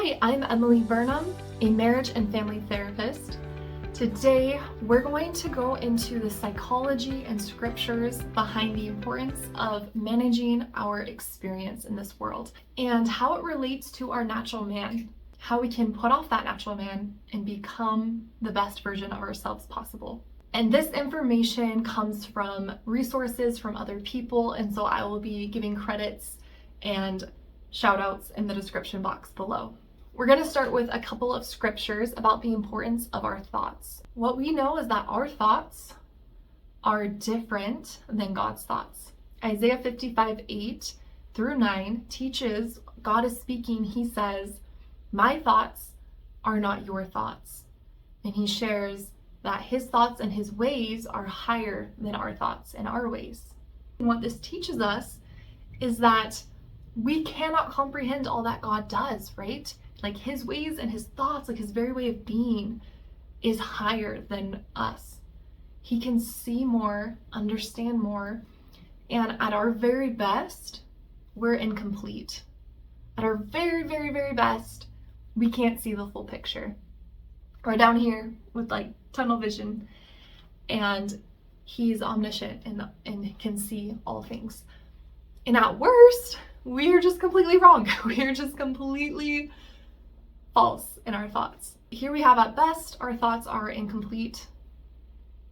Hi, I'm Emily Burnham, a marriage and family therapist. Today, we're going to go into the psychology and scriptures behind the importance of managing our experience in this world and how it relates to our natural man, how we can put off that natural man and become the best version of ourselves possible. And this information comes from resources from other people, and so I will be giving credits and shout outs in the description box below. We're going to start with a couple of scriptures about the importance of our thoughts. What we know is that our thoughts are different than God's thoughts. Isaiah 55:8-9 teaches, God is speaking, he says, "My thoughts are not your thoughts." And he shares that his thoughts and his ways are higher than our thoughts and our ways. And what this teaches us is that we cannot comprehend all that God does, right? Like his ways and his thoughts, like his very way of being is higher than us. He can see more, understand more, and at our very best, we're incomplete. At our very, very, very best, we can't see the full picture. We're down here with like tunnel vision, and he's omniscient and can see all things. And at worst, we are just completely wrong. We are just completely false in our thoughts. Here we have at best, our thoughts are incomplete.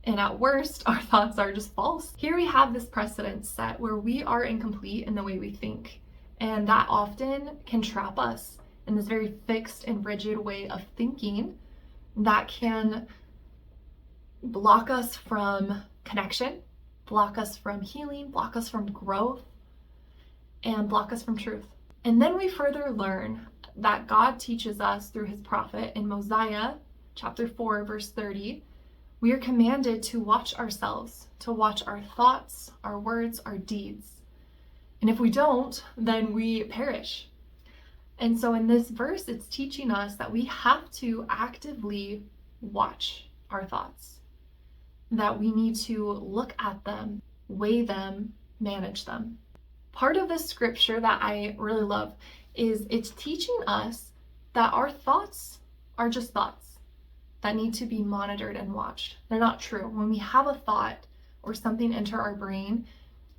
And at worst, our thoughts are just false. Here we have this precedent set where we are incomplete in the way we think. And that often can trap us in this very fixed and rigid way of thinking that can block us from connection, block us from healing, block us from growth, and block us from truth. And then we further learn that God teaches us through his prophet in Mosiah chapter 4, verse 30, we are commanded to watch ourselves, to watch our thoughts, our words, our deeds. And if we don't, then we perish. And so in this verse, it's teaching us that we have to actively watch our thoughts, that we need to look at them, weigh them, manage them. Part of this scripture that I really love is it's teaching us that our thoughts are just thoughts that need to be monitored and watched. They're not true. When we have a thought or something enter our brain,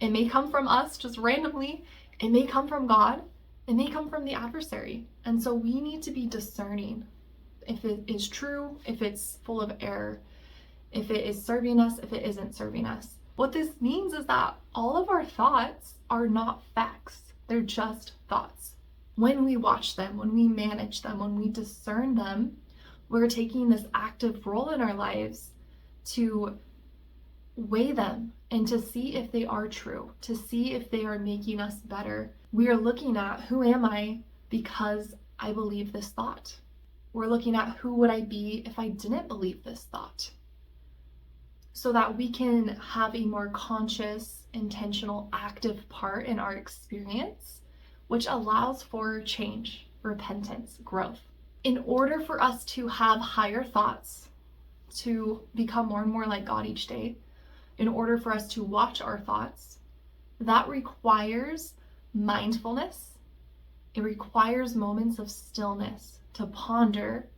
it may come from us just randomly, it may come from God, it may come from the adversary. And so we need to be discerning if it is true, if it's full of error, if it is serving us, if it isn't serving us. What this means is that all of our thoughts are not facts. They're just thoughts. When we watch them, when we manage them, when we discern them, we're taking this active role in our lives to weigh them and to see if they are true, to see if they are making us better. We are looking at who am I because I believe this thought. We're looking at who would I be if I didn't believe this thought, so that we can have a more conscious, intentional, active part in our experience, which allows for change, repentance, growth. In order for us to have higher thoughts, to become more and more like God each day, in order for us to watch our thoughts, that requires mindfulness. It requires moments of stillness, to ponder,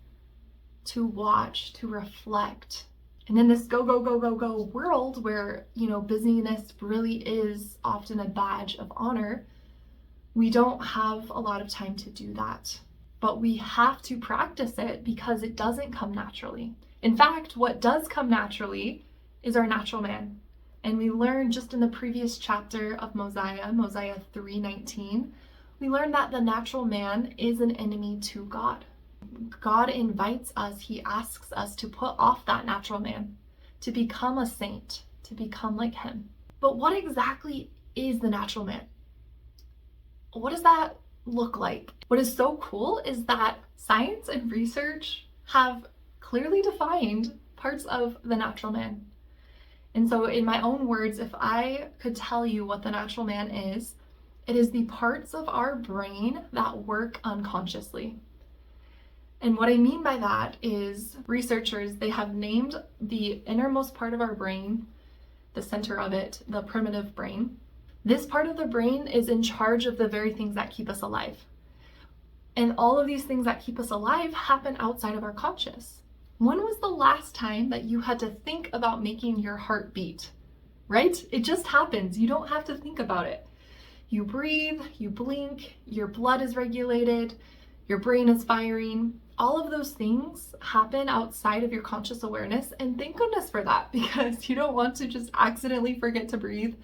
to watch, to reflect. And in this go world where, busyness really is often a badge of honor, we don't have a lot of time to do that. But we have to practice it because it doesn't come naturally. In fact, what does come naturally is our natural man. And we learned just in the previous chapter of Mosiah 3:19, we learned that the natural man is an enemy to God. God invites us, he asks us to put off that natural man, to become a saint, to become like him. But what exactly is the natural man? What does that look like? What is so cool is that science and research have clearly defined parts of the natural man. And so in my own words, if I could tell you what the natural man is, it is the parts of our brain that work unconsciously. And what I mean by that is researchers, they have named the innermost part of our brain, the center of it, the primitive brain. This part of the brain is in charge of the very things that keep us alive. And all of these things that keep us alive happen outside of our conscious. When was the last time that you had to think about making your heart beat? Right? It just happens. You don't have to think about it. You breathe, you blink, your blood is regulated, your brain is firing. All of those things happen outside of your conscious awareness, and thank goodness for that, because you don't want to just accidentally forget to breathe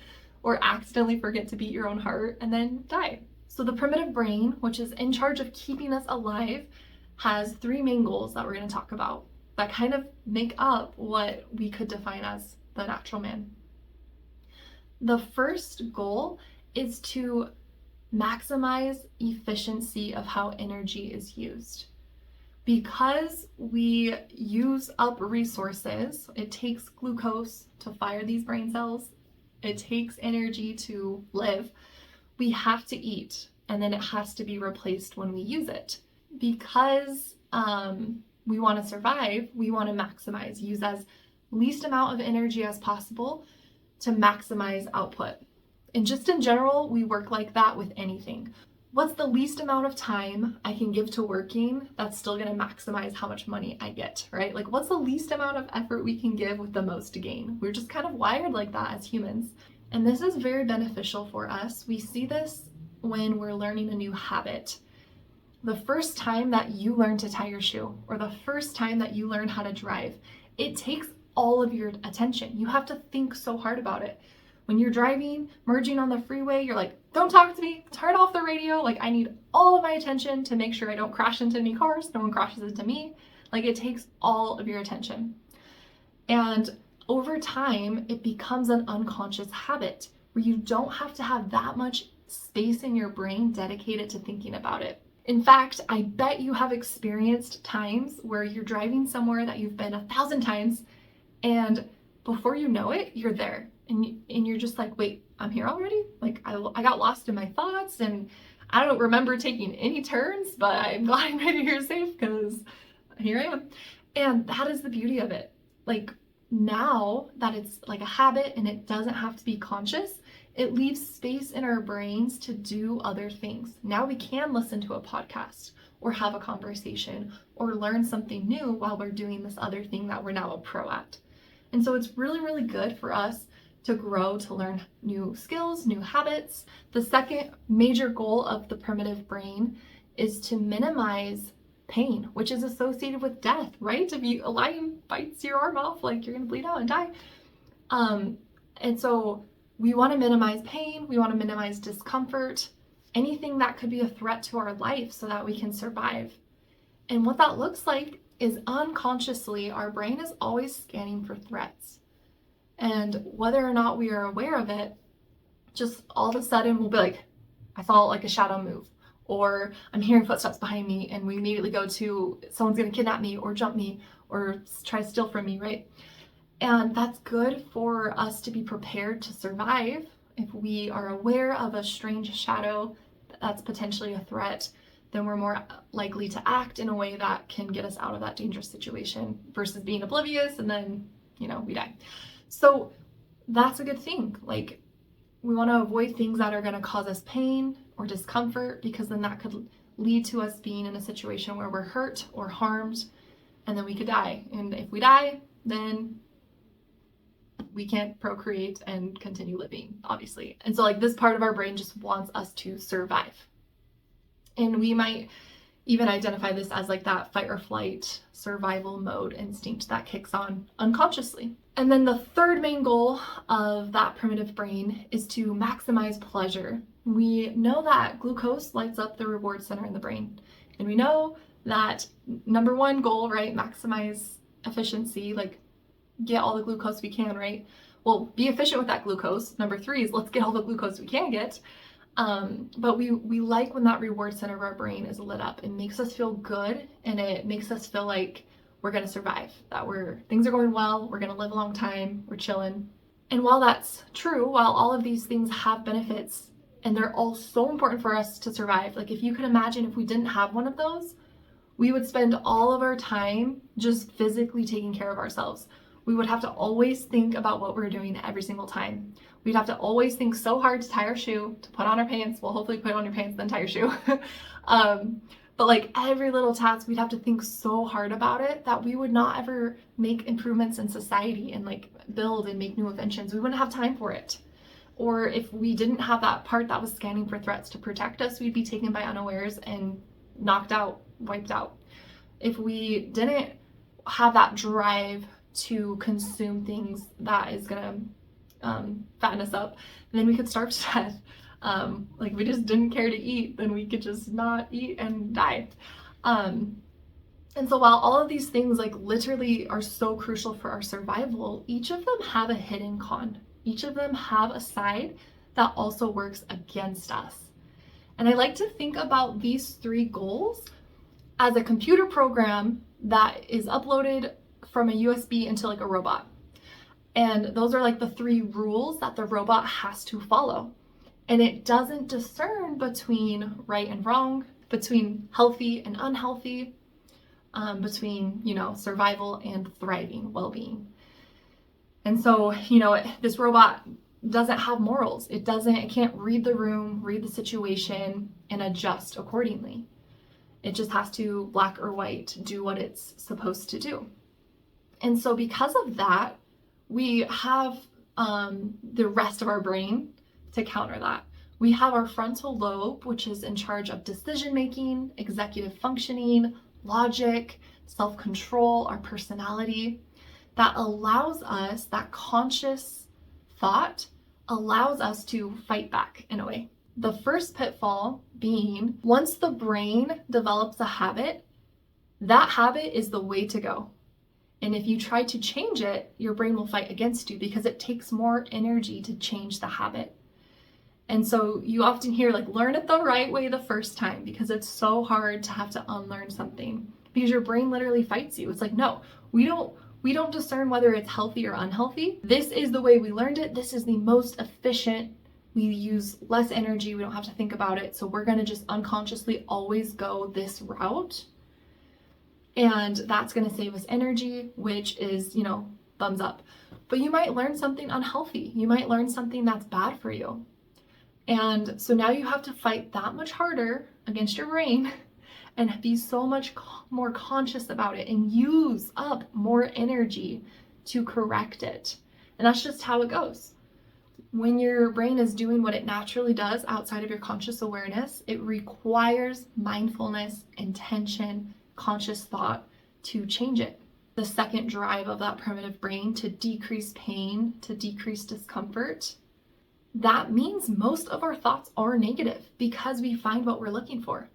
or accidentally forget to beat your own heart and then die. So the primitive brain, which is in charge of keeping us alive, has three main goals that we're going to talk about that kind of make up what we could define as the natural man. The first goal is to maximize efficiency of how energy is used. Because we use up resources, it takes glucose to fire these brain cells, it takes energy to live, we have to eat, and then it has to be replaced when we use it. Because we want to survive, we want to maximize, use as least amount of energy as possible to maximize output. And just in general, we work like that with anything. What's the least amount of time I can give to working that's still going to maximize how much money I get, right? Like, what's the least amount of effort we can give with the most gain? We're just kind of wired like that as humans. And this is very beneficial for us. We see this when we're learning a new habit. The first time that you learn to tie your shoe, or the first time that you learn how to drive, it takes all of your attention. You have to think so hard about it. When you're driving, merging on the freeway, you're like, don't talk to me, turn off the radio. Like, I need all of my attention to make sure I don't crash into any cars, no one crashes into me. Like, it takes all of your attention. And over time, it becomes an unconscious habit where you don't have to have that much space in your brain dedicated to thinking about it. In fact, I bet you have experienced times where you're driving somewhere that you've been 1,000 times, and before you know it, you're there. And you're just like, wait, I'm here already? Like, I got lost in my thoughts, and I don't remember taking any turns, but I'm glad I made it here safe because here I am. And that is the beauty of it. Like, now that it's like a habit and it doesn't have to be conscious, it leaves space in our brains to do other things. Now we can listen to a podcast or have a conversation or learn something new while we're doing this other thing that we're now a pro at. And so it's really, really good for us to grow, to learn new skills, new habits. The second major goal of the primitive brain is to minimize pain, which is associated with death, right? If a lion bites your arm off, like, you're gonna bleed out and die. And so we want to minimize pain, we want to minimize discomfort, anything that could be a threat to our life so that we can survive. And what that looks like is unconsciously, our brain is always scanning for threats. And whether or not we are aware of it, just all of a sudden we'll be like, I saw like a shadow move, or I'm hearing footsteps behind me, and we immediately go to someone's going to kidnap me or jump me or try to steal from me, right? And that's good for us to be prepared to survive. If we are aware of a strange shadow that's potentially a threat, then we're more likely to act in a way that can get us out of that dangerous situation versus being oblivious and then, we die. So that's a good thing. Like, we want to avoid things that are going to cause us pain or discomfort, because then that could lead to us being in a situation where we're hurt or harmed, and then we could die. And if we die, then we can't procreate and continue living, obviously. And so, like, this part of our brain just wants us to survive. And we might even identify this as like that fight or flight survival mode instinct that kicks on unconsciously. And then the third main goal of that primitive brain is to maximize pleasure. We know that glucose lights up the reward center in the brain. And we know that number one goal, right, maximize efficiency, like get all the glucose we can, right? Well, be efficient with that glucose. Number three is let's get all the glucose we can get. But we like when that reward center of our brain is lit up. It makes us feel good, and it makes us feel like we're going to survive, that things are going well, we're going to live a long time, we're chilling. And while that's true, while all of these things have benefits and they're all so important for us to survive, like if you could imagine if we didn't have one of those, we would spend all of our time just physically taking care of ourselves. We would have to always think about what we're doing every single time. We'd have to always think so hard to tie our shoe, to put on our pants. Well, hopefully put on your pants, then tie your shoe. But like every little task, we'd have to think so hard about it that we would not ever make improvements in society and like build and make new inventions. We wouldn't have time for it. Or if we didn't have that part that was scanning for threats to protect us, we'd be taken by unawares and knocked out, wiped out. If we didn't have that drive to consume things that is gonna fatten us up, then we could starve to death. Like we just didn't care to eat, then we could just not eat and die. And so while all of these things like literally are so crucial for our survival, each of them have a hidden con. Each of them have a side that also works against us. And I like to think about these 3 goals as a computer program that is uploaded from a USB into like a robot. And those are like the 3 rules that the robot has to follow. And it doesn't discern between right and wrong, between healthy and unhealthy, between, survival and thriving, well-being. And so, this robot doesn't have morals. It can't read the room, read the situation, and adjust accordingly. It just has to, black or white, do what it's supposed to do. And so because of that, we have the rest of our brain to counter that. We have our frontal lobe, which is in charge of decision-making, executive functioning, logic, self-control, our personality. That allows us, that conscious thought allows us to fight back in a way. The first pitfall being, once the brain develops a habit, that habit is the way to go. And if you try to change it, your brain will fight against you because it takes more energy to change the habit. And so you often hear like, learn it the right way the first time, because it's so hard to have to unlearn something because your brain literally fights you. It's like, no, we don't discern whether it's healthy or unhealthy. This is the way we learned it. This is the most efficient. We use less energy. We don't have to think about it. So we're going to just unconsciously always go this route. And that's going to save us energy, which is, thumbs up. But you might learn something unhealthy. You might learn something that's bad for you. And so now you have to fight that much harder against your brain and be so much more conscious about it and use up more energy to correct it. And that's just how it goes. When your brain is doing what it naturally does outside of your conscious awareness, it requires mindfulness, intention, conscious thought to change it. The second drive of that primitive brain to decrease pain, to decrease discomfort, that means most of our thoughts are negative because we find what we're looking for.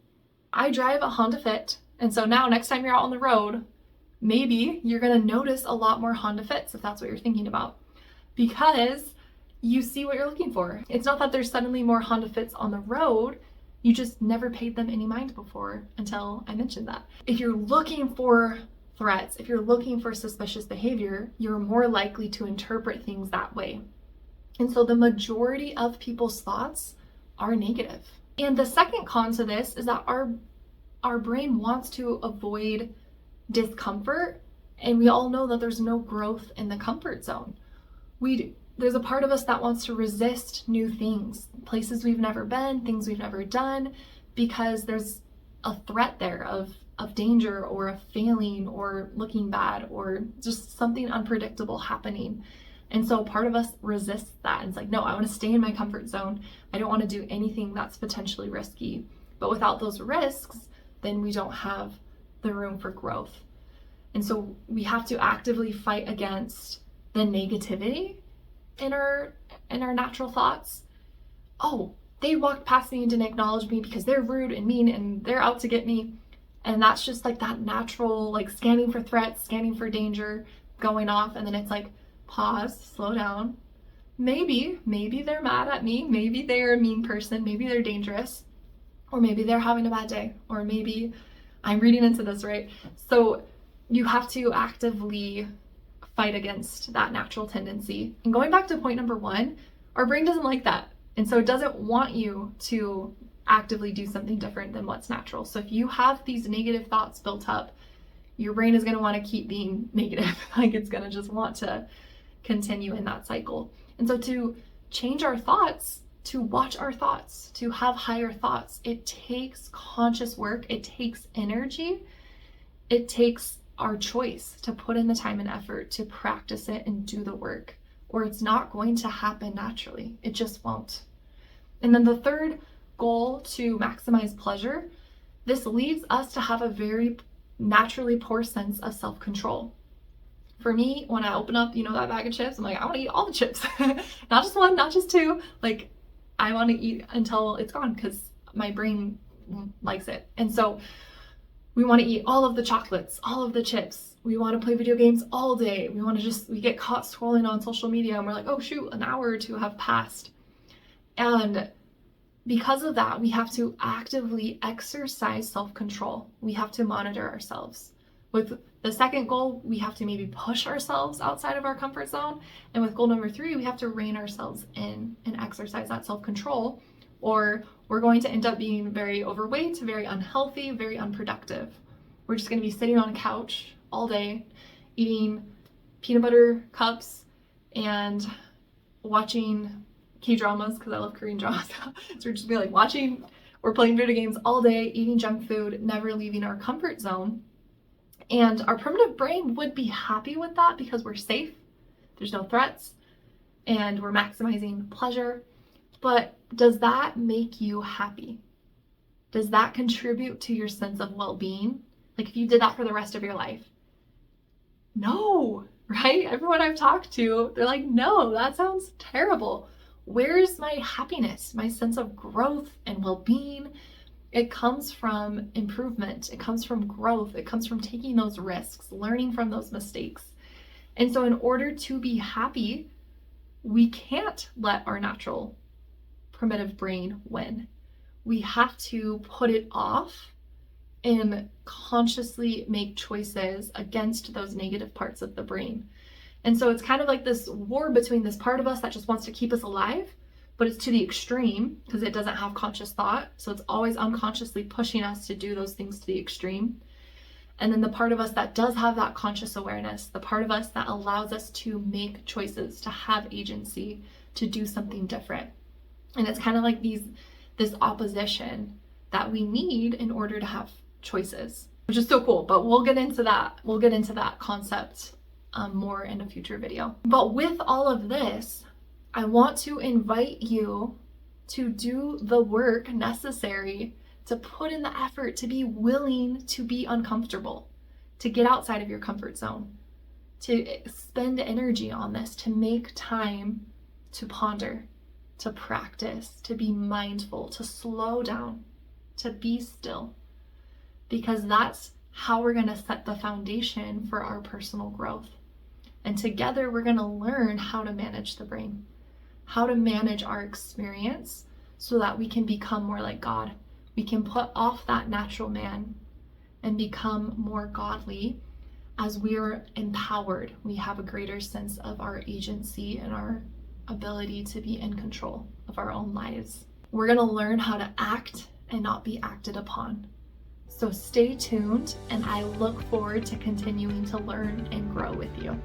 I drive a Honda Fit, and so now next time you're out on the road, maybe you're going to notice a lot more Honda Fits if that's what you're thinking about, because you see what you're looking for. It's not that there's suddenly more Honda Fits on the road, you just never paid them any mind before until I mentioned that. If you're looking for threats, if you're looking for suspicious behavior, you're more likely to interpret things that way. And so the majority of people's thoughts are negative. And the second con to this is that our brain wants to avoid discomfort, and we all know that there's no growth in the comfort zone. There's a part of us that wants to resist new things, places we've never been, things we've never done, because there's a threat there of danger or of failing or looking bad or just something unpredictable happening. And so part of us resists that. And it's like, no, I want to stay in my comfort zone. I don't want to do anything that's potentially risky. But without those risks, then we don't have the room for growth. And so we have to actively fight against the negativity in our natural thoughts. Oh, they walked past me and didn't acknowledge me because they're rude and mean and they're out to get me. And that's just like that natural, like scanning for threats, scanning for danger going off. And then it's like, pause, slow down. Maybe they're mad at me. Maybe they're a mean person. Maybe they're dangerous. Or maybe they're having a bad day. Or maybe I'm reading into this, right? So you have to actively fight against that natural tendency. And going back to point number 1, our brain doesn't like that. And so it doesn't want you to actively do something different than what's natural. So if you have these negative thoughts built up, your brain is going to want to keep being negative. Like it's going to just want to continue in that cycle. And so to change our thoughts to watch our thoughts, to have higher thoughts. It takes conscious work. It takes energy. It takes our choice to put in the time and effort to practice it and do the work, or it's not going to happen naturally. It just won't. And then the third goal, to maximize pleasure, this leads us to have a very naturally poor sense of self-control. For me, when I open up, that bag of chips, I'm like, I want to eat all the chips. Not just one, not just two. Like, I want to eat until it's gone because my brain likes it. And so we want to eat all of the chocolates, all of the chips. We want to play video games all day. We get caught scrolling on social media and we're like, oh shoot, an hour or two have passed. And because of that, we have to actively exercise self-control. We have to monitor ourselves. With the second goal, we have to maybe push ourselves outside of our comfort zone. And with goal number 3, we have to rein ourselves in and exercise that self-control, or we're going to end up being very overweight, very unhealthy, very unproductive. We're just going to be sitting on a couch all day, eating peanut butter cups and watching K-dramas, because I love Korean dramas. So we're just be like watching or playing video games all day, eating junk food, never leaving our comfort zone. And our primitive brain would be happy with that because we're safe, there's no threats, and we're maximizing pleasure. But does that make you happy? Does that contribute to your sense of well-being? Like if you did that for the rest of your life? No, right? Everyone I've talked to, they're like, no, that sounds terrible. Where's my happiness, my sense of growth and well-being? It comes from improvement. It comes from growth. It comes from taking those risks, learning from those mistakes. And so in order to be happy, we can't let our natural primitive brain win. We have to put it off and consciously make choices against those negative parts of the brain. And so it's kind of like this war between this part of us that just wants to keep us alive, but it's to the extreme because it doesn't have conscious thought. So it's always unconsciously pushing us to do those things to the extreme. And then the part of us that does have that conscious awareness, the part of us that allows us to make choices, to have agency, to do something different. And it's kind of like this opposition that we need in order to have choices, which is so cool. But we'll get into that. We'll get into that concept more in a future video. But with all of this, I want to invite you to do the work necessary to put in the effort, to be willing to be uncomfortable, to get outside of your comfort zone, to spend energy on this, to make time to ponder, to practice, to be mindful, to slow down, to be still, because that's how we're going to set the foundation for our personal growth. And together we're going to learn how to manage the brain, how to manage our experience so that we can become more like God. We can put off that natural man and become more godly as we are empowered. We have a greater sense of our agency and our ability to be in control of our own lives. We're going to learn how to act and not be acted upon. So stay tuned, and I look forward to continuing to learn and grow with you.